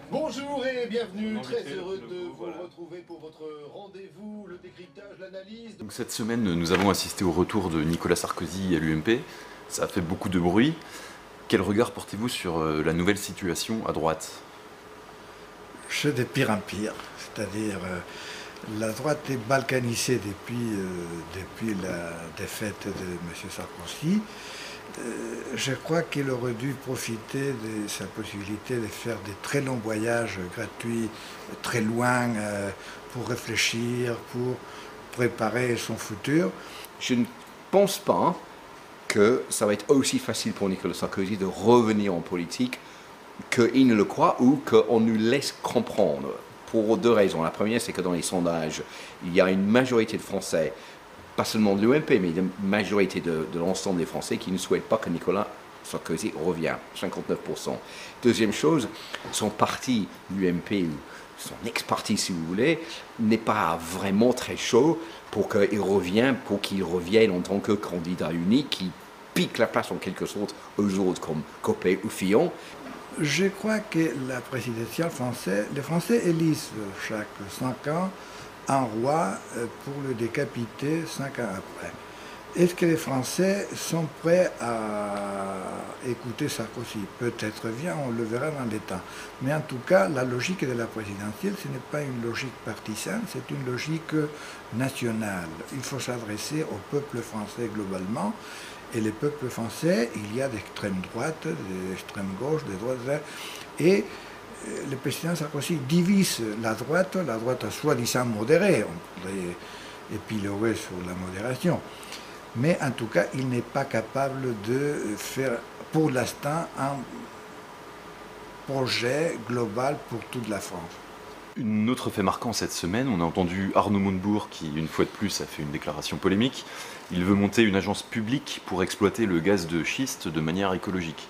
Bonjour et bienvenue, très heureux de vous retrouver pour votre rendez-vous, le décryptage, l'analyse. Donc cette semaine, nous avons assisté au retour de Nicolas Sarkozy à l'UMP. Ça a fait beaucoup de bruit. Quel regard portez-vous sur la nouvelle situation à droite? C'est de pire en pire, c'est-à-dire la droite est balkanisée depuis la défaite de M. Sarkozy. Je crois qu'il aurait dû profiter de sa possibilité de faire des très longs voyages gratuits, très loin, pour réfléchir, pour préparer son futur. Je ne pense pas que ça va être aussi facile pour Nicolas Sarkozy de revenir en politique qu'il ne le croit ou qu'on nous laisse comprendre. Pour deux raisons. La première, c'est que dans les sondages, il y a une majorité de Français, pas seulement de l'UMP, mais une majorité de l'ensemble des Français qui ne souhaitent pas que Nicolas Sarkozy revienne, 59%. Deuxième chose, son parti, l'UMP, son ex-parti si vous voulez, n'est pas vraiment très chaud pour qu'il revienne en tant que candidat unique qui pique la place en quelque sorte aux autres comme Copé ou Fillon. Je crois que la présidentielle française, les Français élisent chaque 5 ans un roi pour le décapiter 5 ans après. Est-ce que les Français sont prêts à écouter Sarkozy? Peut-être bien, on le verra dans les temps. Mais en tout cas, la logique de la présidentielle, ce n'est pas une logique partisane, c'est une logique nationale. Il faut s'adresser au peuple français globalement. Et les peuples français, il y a d'extrême droite, d'extrême gauche, de droite, et le président Sarkozy divise la droite soi-disant modérée, on pourrait épiloguer sur la modération, mais en tout cas, il n'est pas capable de faire pour l'instant un projet global pour toute la France. Un autre fait marquant cette semaine, on a entendu Arnaud Montebourg qui, une fois de plus, a fait une déclaration polémique. Il veut monter une agence publique pour exploiter le gaz de schiste de manière écologique.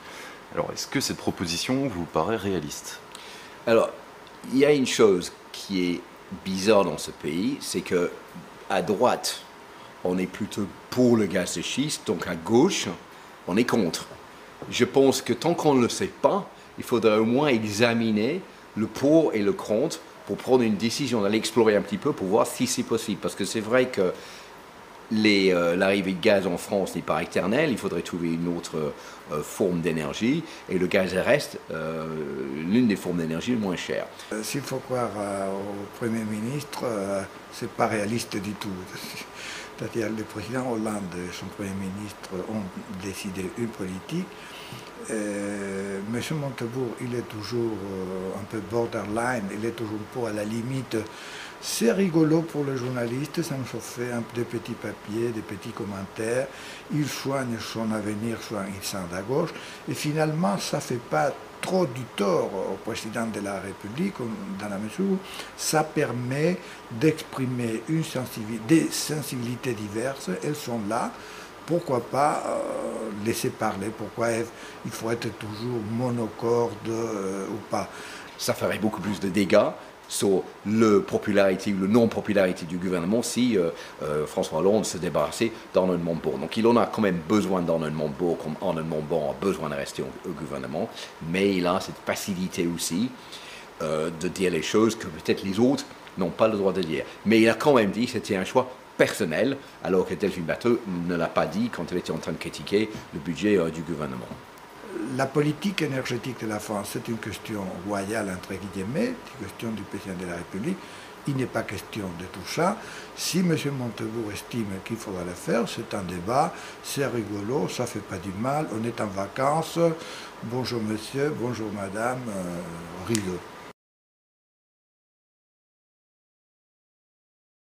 Alors, est-ce que cette proposition vous paraît réaliste? Alors, il y a une chose qui est bizarre dans ce pays, c'est que à droite, on est plutôt pour le gaz de schiste, donc à gauche, on est contre. Je pense que tant qu'on ne le sait pas, il faudrait au moins examiner le pour et le contre pour prendre une décision, d'aller explorer un petit peu pour voir si c'est possible. Parce que c'est vrai que l'arrivée de gaz en France n'est pas éternelle, il faudrait trouver une autre forme d'énergie, et le gaz reste l'une des formes d'énergie les moins chères. S'il faut croire au Premier ministre, c'est pas réaliste du tout. C'est-à-dire le président Hollande et son Premier ministre ont décidé une politique. M. Montebourg, il est toujours un peu borderline, il est toujours un peu à la limite. C'est rigolo pour le journaliste, ça nous fait des petits papiers, des petits commentaires. Il soigne son avenir, soit il sent à gauche. Et finalement, ça ne fait pas trop du tort au président de la République, dans la mesure où ça permet d'exprimer des sensibilités diverses. Elles sont là. Pourquoi pas laisser parler? Pourquoi il faut être toujours monocorde ou pas? Ça ferait beaucoup plus de dégâts sur la popularité ou la non-popularité du gouvernement si François Hollande se débarrassait d'Arnaud Montebourg. Donc il en a quand même besoin d'Arnaud Montebourg, comme Arnaud Montebourg a besoin de rester au gouvernement, mais il a cette facilité aussi de dire les choses que peut-être les autres n'ont pas le droit de dire. Mais il a quand même dit que c'était un choix personnel, alors que Delphine Batho ne l'a pas dit quand elle était en train de critiquer le budget du gouvernement. La politique énergétique de la France, c'est une question royale, entre guillemets, une question du président de la République. Il n'est pas question de tout ça. Si M. Montebourg estime qu'il faudra le faire, c'est un débat, c'est rigolo, ça ne fait pas du mal, on est en vacances, bonjour monsieur, bonjour madame, rigolo.